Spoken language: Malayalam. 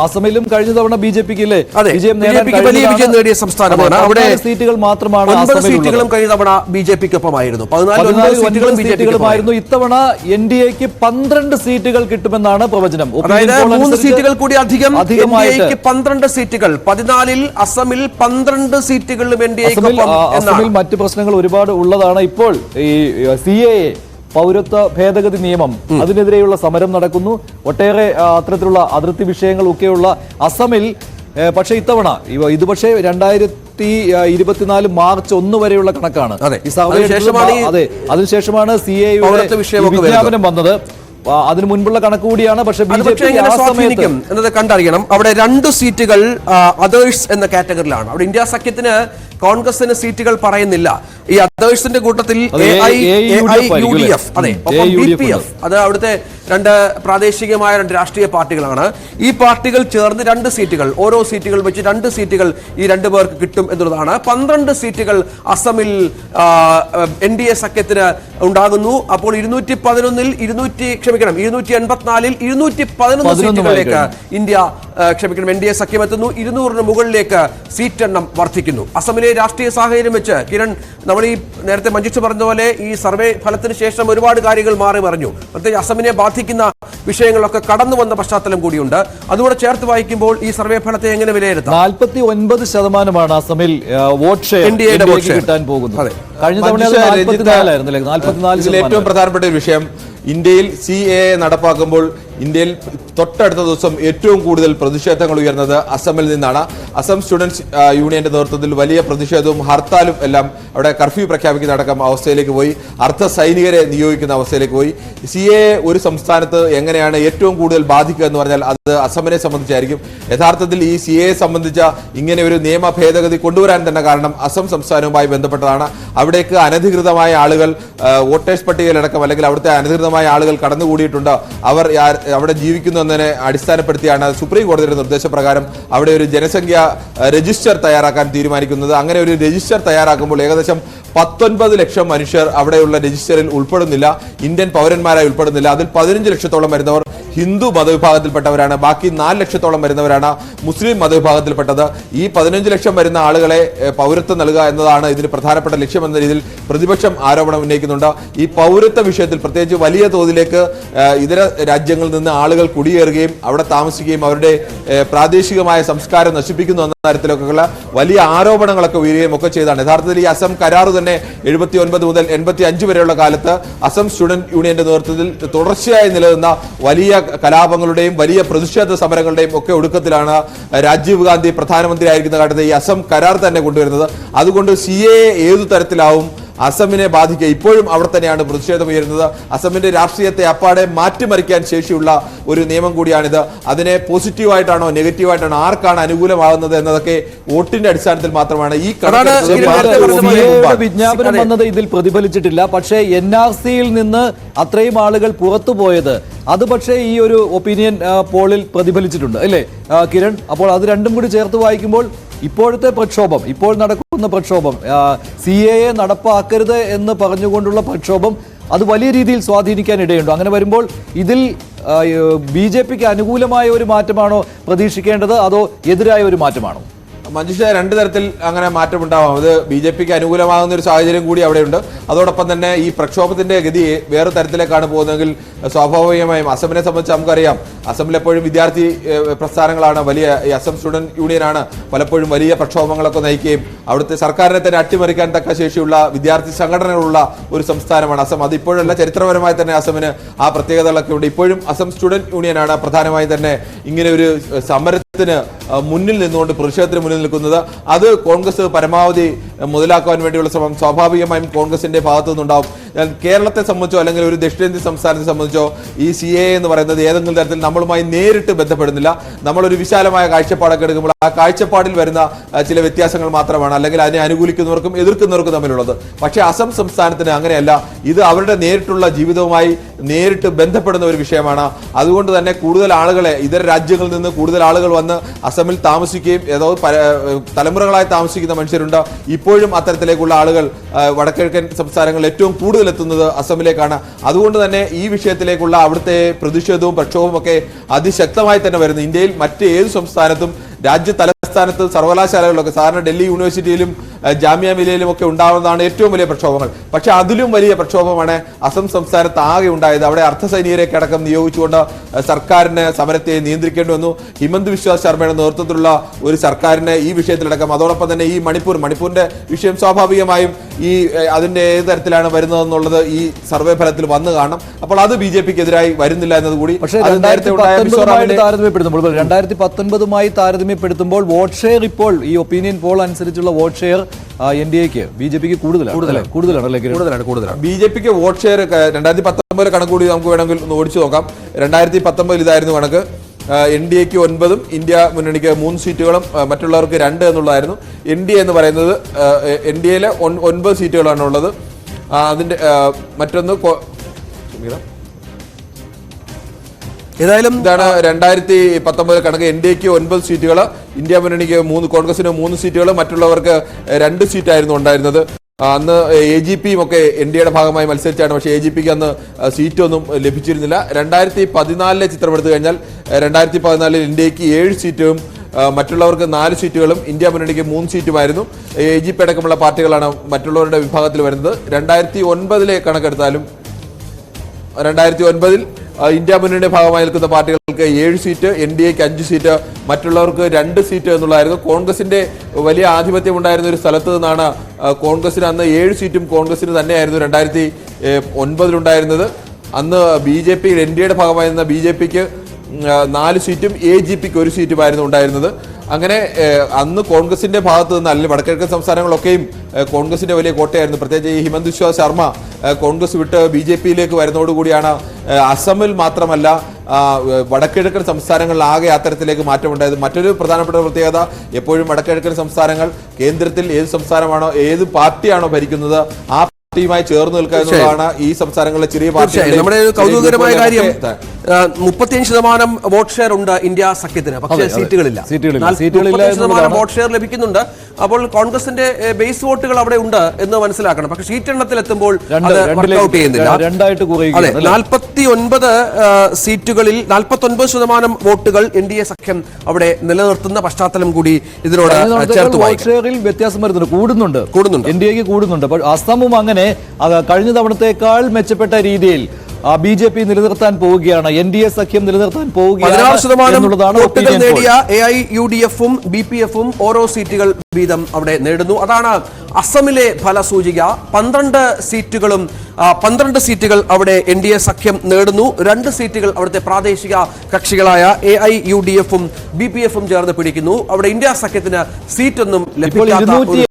അസമിലും കഴിഞ്ഞ തവണ ബിജെപിക്ക് വിജയം നേടിയ സംസ്ഥാനമാണ്. അവിടെ സീറ്റുകൾ മാത്രമാണ്. 9 സീറ്റുകളും കഴിഞ്ഞ തവണ ബിജെപിക്കൊപ്പമായിരുന്നു. 14 സീറ്റുകളുമായിരുന്നു. ഇത്തവണ എൻഡിഎക്ക് 12 സീറ്റുകൾ കിട്ടുമെന്നാണ് പ്രവചനം. അതായത് 3 സീറ്റുകൾ കൂടി അധികമായിട്ട് 12 സീറ്റുകൾ. 14-ൽ അസമിൽ 12 സീറ്റുകളിലും അസമിൽ മറ്റ് പ്രശ്നങ്ങൾ ഒരുപാട് ഉള്ളതാണ്. ഇപ്പോൾ ഈ CAA പൗരത്വ ഭേദഗതി നിയമം അതിനെതിരെയുള്ള സമരം നടക്കുന്നു. ഒട്ടേറെ അത്തരത്തിലുള്ള അതിർത്തി വിഷയങ്ങളൊക്കെയുള്ള അസമിൽ പക്ഷേ ഇത്തവണ ഇത് പക്ഷേ 2024 മാർച്ച് 1 വരെയുള്ള കണക്കാണ്. അതിനുശേഷമാണ് CAA വിജ്ഞാപനം വന്നത്. അതിനു മുൻപുള്ള കണക്ക് കൂടിയാണ്. പക്ഷേ എന്നത് കണ്ടറിയണം. അവിടെ 2 സീറ്റുകൾ അതേഴ്സ് എന്ന കാറ്റഗറിയിലാണ്. അവിടെ ഇന്ത്യ സഖ്യത്തിന് കോൺഗ്രസിന് സീറ്റുകൾ പറയുന്നില്ല. ഈ അതേഴ്സിന്റെ കൂട്ടത്തിൽ AIUDF BPF അത് അവിടുത്തെ 2 പ്രാദേശികമായ 2 രാഷ്ട്രീയ പാർട്ടികളാണ്. ഈ പാർട്ടികൾ ചേർന്ന് 2 സീറ്റുകൾ, ഓരോ സീറ്റുകൾ വെച്ച് 2 സീറ്റുകൾ ഈ 2 പേർക്ക് കിട്ടും എന്നുള്ളതാണ്. 12 സീറ്റുകൾ അസമിൽ NDA സഖ്യത്തിന് ഉണ്ടാകുന്നു. അപ്പോൾ 211-ൽ 284-ൽ 211 സീറ്റുകളിലേക്ക് NDA സഖ്യം എത്തുന്നു. 200-ന് മുകളിലേക്ക് സീറ്റ് എണ്ണം വർദ്ധിക്കുന്നു. അസമിലെ രാഷ്ട്രീയ സാഹചര്യം വെച്ച് കിരൺ, നമ്മൾ ഈ നേരത്തെ മഞ്ജുഷ പറഞ്ഞ പോലെ ഈ സർവേ ഫലത്തിന് ശേഷം ഒരുപാട് കാര്യങ്ങൾ മാറി മറിഞ്ഞു. പ്രത്യേകിച്ച് അസമിനെ ബാധിക്കുന്ന വിഷയങ്ങളൊക്കെ കടന്നു വന്ന പശ്ചാത്തലം കൂടിയുണ്ട്. അതുകൂടെ ചേർത്ത് വായിക്കുമ്പോൾ ഈ സർവേ ഫലത്തെ എങ്ങനെ വിലയിരുത്താം? 49% അസമിൽ വോട്ട് ഷെയർ കിട്ടാൻ പോകുന്നത്. കഴിഞ്ഞ തവണ 44. ഏറ്റവും പ്രധാനപ്പെട്ട ഒരു വിഷയം, ഇന്ത്യയിൽ CAA നടപ്പാക്കുമ്പോൾ ഇന്ത്യയിൽ തൊട്ടടുത്ത ദിവസം ഏറ്റവും കൂടുതൽ പ്രതിഷേധങ്ങൾ ഉയർന്നത് അസമിൽ നിന്നാണ്. അസം സ്റ്റുഡൻസ് യൂണിയന്റെ നേതൃത്വത്തിൽ വലിയ പ്രതിഷേധവും ഹർത്താലും എല്ലാം അവിടെ കർഫ്യൂ പ്രഖ്യാപിക്കുന്ന അടക്കം അവസ്ഥയിലേക്ക് പോയി. അർദ്ധ സൈനികരെ നിയോഗിക്കുന്ന അവസ്ഥയിലേക്ക് പോയി. CAA ഒരു സംസ്ഥാനത്ത് എങ്ങനെയാണ് ഏറ്റവും കൂടുതൽ ബാധിക്കുക എന്ന് പറഞ്ഞാൽ അത് അസമിനെ സംബന്ധിച്ചായിരിക്കും. യഥാർത്ഥത്തിൽ ഈ CAA സംബന്ധിച്ച ഇങ്ങനെ ഒരു നിയമ ഭേദഗതി കൊണ്ടുവരാൻ തന്നെ കാരണം അസം സംസ്ഥാനവുമായി ബന്ധപ്പെട്ടതാണ്. അവിടേക്ക് അനധികൃതമായ ആളുകൾ വോട്ടേഴ്സ് പട്ടികയിലടക്കം അല്ലെങ്കിൽ അവിടുത്തെ അനധികൃതമായ ആളുകൾ കടന്നുകൂടിയിട്ടുണ്ട്. അവർ അവിടെ ജീവിക്കുന്നു എന്നതിനെ അടിസ്ഥാനപ്പെടുത്തിയാണ് സുപ്രീം കോടതിയുടെ നിർദ്ദേശപ്രകാരം അവിടെ ഒരു ജനസംഖ്യ രജിസ്റ്റർ തയ്യാറാക്കാൻ തീരുമാനിക്കുന്നത്. അങ്ങനെ ഒരു രജിസ്റ്റർ തയ്യാറാക്കുമ്പോൾ ഏകദേശം 19 ലക്ഷം മനുഷ്യർ അവിടെയുള്ള രജിസ്റ്ററിൽ ഉൾപ്പെടുന്നില്ല. ഇന്ത്യൻ പൗരന്മാരായി ഉൾപ്പെടുന്നില്ല. അതിൽ 15 ലക്ഷത്തോളം വരുന്നവർ ഹിന്ദു മതവിഭാഗത്തിൽപ്പെട്ടവരാണ്. ബാക്കി 4 ലക്ഷത്തോളം വരുന്നവരാണ് മുസ്ലിം മതവിഭാഗത്തിൽപ്പെട്ടത്. ഈ 15 ലക്ഷം വരുന്ന ആളുകളെ പൗരത്വം നൽകുക എന്നതാണ് ഇതിന് പ്രധാനപ്പെട്ട ലക്ഷ്യമെന്ന രീതിയിൽ പ്രതിപക്ഷം ആരോപണം ഉന്നയിക്കുന്നുണ്ട്. ഈ പൗരത്വ വിഷയത്തിൽ പ്രത്യേകിച്ച് വലിയ തോതിലേക്ക് ഇതര രാജ്യങ്ങളിൽ നിന്ന് ആളുകൾ കുടിയേറുകയും അവിടെ താമസിക്കുകയും അവരുടെ പ്രാദേശികമായ സംസ്കാരം നശിപ്പിക്കുന്നു എന്ന തരത്തിലൊക്കെയുള്ള വലിയ ആരോപണങ്ങളൊക്കെ ഉയരുകയും ഒക്കെ ചെയ്താണ്. യഥാർത്ഥത്തിൽ ഈ അസം കരാർ തന്നെ 79 മുതൽ 85 വരെയുള്ള കാലത്ത് അസം സ്റ്റുഡന്റ് യൂണിയന്റെ നേതൃത്വത്തിൽ തുടർച്ചയായി നിലനിന്ന വലിയ കലാപങ്ങളുടെയും വലിയ പ്രതിഷേധ സമരങ്ങളുടെയും ഒക്കെ ഒടുക്കത്തിലാണ് രാജീവ് ഗാന്ധി പ്രധാനമന്ത്രി ആയിരിക്കുന്ന കാലത്ത് ഈ അസം കരാർ തന്നെ കൊണ്ടുവരുന്നത്. അതുകൊണ്ട് CAA ഏതു തരത്തിലാവും അസമിനെ ബാധിക്കുക? ഇപ്പോഴും അവിടെ തന്നെയാണ് പ്രതിഷേധം ഉയരുന്നത്. അസമിന്റെ രാഷ്ട്രീയത്തെ അപ്പാടെ മാറ്റിമറിക്കാൻ ശേഷിയുള്ള ഒരു നിയമം കൂടിയാണിത്. അതിനെ പോസിറ്റീവായിട്ടാണോ നെഗറ്റീവായിട്ടാണോ ആർക്കാണ് അനുകൂലമാകുന്നത് എന്നതൊക്കെ വോട്ടിന്റെ അടിസ്ഥാനത്തിൽ മാത്രമാണ്. ഈ വിജ്ഞാപനം വന്നത് ഇതിൽ പ്രതിഫലിച്ചിട്ടില്ല. പക്ഷേ NRCയിൽ നിന്ന് അത്രയും ആളുകൾ പുറത്തുപോയത് അത് പക്ഷേ ഈ ഒരു ഒപ്പീനിയൻ പോളിൽ പ്രതിഫലിച്ചിട്ടുണ്ട് അല്ലേ കിരൺ? അപ്പോൾ അത് രണ്ടും കൂടി ചേർത്ത് വായിക്കുമ്പോൾ ഇപ്പോഴത്തെ പ്രക്ഷോഭം, ഇപ്പോൾ നടക്കുന്ന പ്രക്ഷോഭം, CAA നടപ്പാക്കരുത് എന്ന് പറഞ്ഞുകൊണ്ടുള്ള പ്രക്ഷോഭം അത് വലിയ രീതിയിൽ സ്വാധീനിക്കാൻ ഇടയുണ്ടോ? അങ്ങനെ വരുമ്പോൾ ഇതിൽ BJPക്ക് അനുകൂലമായ ഒരു മാറ്റമാണോ പ്രതീക്ഷിക്കേണ്ടത്, അതോ എതിരായ ഒരു മാറ്റമാണോ? മഞ്ജുഷ, 2 തരത്തിൽ അങ്ങനെ മാറ്റമുണ്ടാവാം. അത് BJPക്ക് അനുകൂലമാകുന്ന ഒരു സാഹചര്യം കൂടി അവിടെയുണ്ട്. അതോടൊപ്പം തന്നെ ഈ പ്രക്ഷോഭത്തിന്റെ ഗതി വേറെ തരത്തിലേക്കാണ് പോകുന്നതെങ്കിൽ സ്വാഭാവികമായും അസമിനെ സംബന്ധിച്ച് നമുക്കറിയാം, അസമിലെപ്പോഴും വിദ്യാർത്ഥി പ്രസ്ഥാനങ്ങളാണ് വലിയ, ഈ അസം സ്റ്റുഡന്റ് യൂണിയനാണ് പലപ്പോഴും വലിയ പ്രക്ഷോഭങ്ങളൊക്കെ നയിക്കുകയും അവിടുത്തെ സർക്കാരിനെ തന്നെ അട്ടിമറിക്കാൻ തക്ക ശേഷിയുള്ള വിദ്യാർത്ഥി സംഘടനകളുള്ള ഒരു സംസ്ഥാനമാണ് അസം. അത് ഇപ്പോഴല്ല, ചരിത്രപരമായി തന്നെ അസമിന് ആ പ്രത്യേകതകളൊക്കെ ഉണ്ട്. ഇപ്പോഴും അസം സ്റ്റുഡന്റ് യൂണിയനാണ് പ്രധാനമായും തന്നെ ഇങ്ങനെ ഒരു സമരത്തിന് മുന്നിൽ നിന്നുകൊണ്ട്, പ്രതിഷേധത്തിന് മുന്നിൽ നിൽക്കുന്നത്. അത് കോൺഗ്രസ് പരമാവധി മുതലാക്കാൻ വേണ്ടിയുള്ള ശ്രമം സ്വാഭാവികമായും കോൺഗ്രസിന്റെ ഭാഗത്തു നിന്നുണ്ടാവും. കേരളത്തെ സംബന്ധിച്ചോ അല്ലെങ്കിൽ ഒരു ദക്ഷിണേന്ത്യൻ സംസ്ഥാനത്തെ സംബന്ധിച്ചോ ഈ CAA എന്ന് പറയുന്നത് ഏതെങ്കിലും തരത്തിൽ നമ്മളുമായി നേരിട്ട് ബന്ധപ്പെടുന്നില്ല. നമ്മളൊരു വിശാലമായ കാഴ്ചപ്പാടൊക്കെ എടുക്കുമ്പോൾ ആ കാഴ്ചപ്പാടിൽ വരുന്ന ചില വ്യത്യാസങ്ങൾ മാത്രമാണ്, അല്ലെങ്കിൽ അതിനെ അനുകൂലിക്കുന്നവർക്കും എതിർക്കുന്നവർക്കും തമ്മിലുള്ളത്. പക്ഷേ അസം സംസ്ഥാനത്തിന് അങ്ങനെയല്ല. ഇത് അവരുടെ നേരിട്ടുള്ള ജീവിതവുമായി നേരിട്ട് ബന്ധപ്പെടുന്ന ഒരു വിഷയമാണ്. അതുകൊണ്ട് തന്നെ കൂടുതൽ ആളുകളെ, ഇതര രാജ്യങ്ങളിൽ നിന്ന് കൂടുതൽ ആളുകൾ വന്ന് അസമിൽ താമസിക്കുകയും ഏതോ തലമുറകളായി താമസിക്കുന്ന മനുഷ്യരുണ്ട്. ഇപ്പോഴും അത്തരത്തിലേക്കുള്ള ആളുകൾ വടക്കിഴക്കൻ സംസ്ഥാനങ്ങളിൽ ഏറ്റവും കൂടുതൽ എത്തുന്നത് അസമിലേക്കാണ്. അതുകൊണ്ട് തന്നെ ഈ വിഷയത്തിലേക്കുള്ള അവിടുത്തെ പ്രതിഷേധവും പ്രക്ഷോഭവും ഒക്കെ അതിശക്തമായി തന്നെ വരുന്നു. ഇന്ത്യയിൽ മറ്റ് ഏത് സംസ്ഥാനത്തും രാജ്യ തലസ്ഥാനത്ത് സർവകലാശാലകളിലൊക്കെ സാധാരണ ഡൽഹി യൂണിവേഴ്സിറ്റിയിലും ജാമ്യ മിലിയയിലും ഒക്കെ ഉണ്ടാവുന്നതാണ് ഏറ്റവും വലിയ പ്രക്ഷോഭങ്ങൾ. പക്ഷെ അതിലും വലിയ പ്രക്ഷോഭമാണ് അസം സംസ്ഥാനത്ത് ആകെ ഉണ്ടായത്. അവിടെ അർദ്ധസൈനികരെയൊക്കെ അടക്കം നിയോഗിച്ചുകൊണ്ട് സർക്കാരിന് സമരത്തെ നിയന്ത്രിക്കേണ്ടി വന്നു. ഹിമന്ത് ബിശ്വ ശർമ്മയുടെ നേതൃത്വത്തിലുള്ള ഒരു സർക്കാരിന് ഈ വിഷയത്തിലടക്കം, അതോടൊപ്പം തന്നെ ഈ മണിപ്പൂരിന്റെ വിഷയം സ്വാഭാവികമായും ഈ അതിന്റെ ഏത് തരത്തിലാണ് വരുന്നതെന്നുള്ളത് ഈ സർവേ ഫലത്തിൽ വന്നു കാണണം. അപ്പോൾ അത് BJP-ക്കെതിരായി വരുന്നില്ല എന്നത് കൂടി. പക്ഷേ 2019 താരതമ്യപ്പെടുത്തുമ്പോൾ വോട്ട് ഷെയർ ഇപ്പോൾ ഈ ഒപ്പീനിയൻ പോൾ അനുസരിച്ചുള്ള വോട്ട് ഷെയർ NDA-ക്ക് BJP-ക്ക് കൂടുതലാണ്. BJP-ക്ക് വോട്ട് ഷെയർ 2019 കണക്കുകൂടി നമുക്ക് വേണമെങ്കിൽ ഒന്ന് ഓടിച്ചു നോക്കാം. 2019 ഇതായിരുന്നു കണക്ക്. NDA-ക്ക് 9, ഇന്ത്യ മുന്നണിക്ക് 3 സീറ്റുകളും മറ്റുള്ളവർക്ക് 2 എന്നുള്ളതായിരുന്നു. NDA എന്ന് പറയുന്നത് NDA-യിലെ 9 സീറ്റുകളാണ് ഉള്ളത്. അതിന്റെ മറ്റൊന്ന് ഏതായാലും ഇതാണ് 2019 കണക്ക്. NDA-ക്ക് 9 സീറ്റുകൾ, ഇന്ത്യ മുന്നണിക്ക് 3, കോൺഗ്രസിന് 3 സീറ്റുകൾ, മറ്റുള്ളവർക്ക് 2 സീറ്റായിരുന്നു ഉണ്ടായിരുന്നത്. അന്ന് AGP-യും ഒക്കെ NDA-യുടെ ഭാഗമായി മത്സരിച്ചാണ്. പക്ഷേ AGP-ക്ക് അന്ന് സീറ്റൊന്നും ലഭിച്ചിരുന്നില്ല. 2014 ചിത്രം എടുത്തു കഴിഞ്ഞാൽ 2014 NDA-ക്ക് 7 സീറ്റും മറ്റുള്ളവർക്ക് 4 സീറ്റുകളും ഇന്ത്യ മുന്നണിക്ക് 3 സീറ്റുമായിരുന്നു. AGP അടക്കമുള്ള പാർട്ടികളാണ് മറ്റുള്ളവരുടെ വിഭാഗത്തിൽ വരുന്നത്. 2009 കണക്കെടുത്താലും 2009 ഇന്ത്യ മുന്നണിയുടെ ഭാഗമായി നിൽക്കുന്ന പാർട്ടികൾക്ക് 7 സീറ്റ്, NDA-ക്ക് 5 സീറ്റ്, മറ്റുള്ളവർക്ക് 2 സീറ്റ് എന്നുള്ളതായിരുന്നു. കോൺഗ്രസിന്റെ വലിയ ആധിപത്യം ഉണ്ടായിരുന്ന ഒരു സ്ഥലത്ത് നിന്നാണ് കോൺഗ്രസിന് അന്ന് 7 സീറ്റും കോൺഗ്രസിന് തന്നെയായിരുന്നു 2009 ഉണ്ടായിരുന്നത്. അന്ന് BJP NDA-യുടെ ഭാഗമായി നിന്ന BJP-ക്ക് 4 സീറ്റും AGP-ക്ക് 1 സീറ്റുമായിരുന്നു ഉണ്ടായിരുന്നത്. അങ്ങനെ അന്ന് കോൺഗ്രസിന്റെ ഭാഗത്ത് നിന്ന്, അല്ലെങ്കിൽ വടക്കിഴക്കൻ സംസ്ഥാനങ്ങളൊക്കെയും കോൺഗ്രസിന്റെ വലിയ കോട്ടയായിരുന്നു. പ്രത്യേകിച്ച് ഈ ഹിമന്ത് ബിശ്വ ശർമ്മ കോൺഗ്രസ് വിട്ട് BJP-യിലേക്ക് വരുന്നതോടുകൂടിയാണ് അസമിൽ മാത്രമല്ല വടക്കിഴക്കൻ സംസ്ഥാനങ്ങളിൽ ആകെ അത്തരത്തിലേക്ക് മാറ്റമുണ്ടായത്. മറ്റൊരു പ്രധാനപ്പെട്ട പ്രത്യേകത, എപ്പോഴും വടക്കിഴക്കൻ സംസ്ഥാനങ്ങൾ കേന്ദ്രത്തിൽ ഏത് സംസ്ഥാനമാണോ ഏത് പാർട്ടിയാണോ ഭരിക്കുന്നത് ആ പാർട്ടിയുമായി ചേർന്ന് നിൽക്കുക എന്നുള്ളതാണ് ഈ സംസ്ഥാനങ്ങളിലെ ചെറിയ പാർട്ടി. നമ്മുടെ കൗതുകകരമായ കാര്യം 35% വോട്ട് ഷെയർ ഉണ്ട് ഇന്ത്യ സഖ്യത്തിന്, പക്ഷേ സീറ്റുകളില്ല. 40% വോട്ട് ഷെയർ ലഭിക്കുന്നുണ്ട്. അപ്പോൾ കോൺഗ്രസിന്റെ ബേസ് വോട്ടുകൾ അവിടെ ഉണ്ട് എന്ന് മനസ്സിലാക്കണം. പക്ഷേ സീറ്റ് എണ്ണത്തിൽ എത്തുമ്പോൾ അത് വർക്ക്ഔട്ട് ചെയ്യുന്നില്ല. 49 സീറ്റുകളിൽ 49% വോട്ടുകൾ NDA സഖ്യം അവിടെ നിലനിർത്തുന്ന പശ്ചാത്തലം കൂടി ഇതിനോട് ചേർത്ത് വായിക്കും. വ്യത്യാസം വരുന്നുണ്ട്, കൂടുന്നുണ്ട്. NDA-ക്ക് കൂടുന്നുണ്ട്. അസമും അങ്ങനെ കഴിഞ്ഞ തവണത്തേക്കാൾ മെച്ചപ്പെട്ട രീതിയിൽ BJP നിലനിർത്താൻ പോവുകയാണ്, NDA സഖ്യം നിലനിർത്താൻ പോവുകയാണ്. 16% വോട്ടുകൾ നേടിയ AIUDF-ഉം BPF-ഉം ഓരോ സീറ്റുകൾ വീതം അവിടെ നേടുന്നു. അതാണ് അസമിലെ ഫലസൂചിക. 12 സീറ്റുകൾ അവിടെ NDA സഖ്യം നേടുന്നു. 2 സീറ്റുകൾ അവിടുത്തെ പ്രാദേശിക കക്ഷികളായ AIUDF-ഉം BPF-ഉം ചേർന്ന് പിടിക്കുന്നു. അവിടെ ഇന്ത്യ സഖ്യത്തിന് സീറ്റൊന്നും ലഭിക്കാത്ത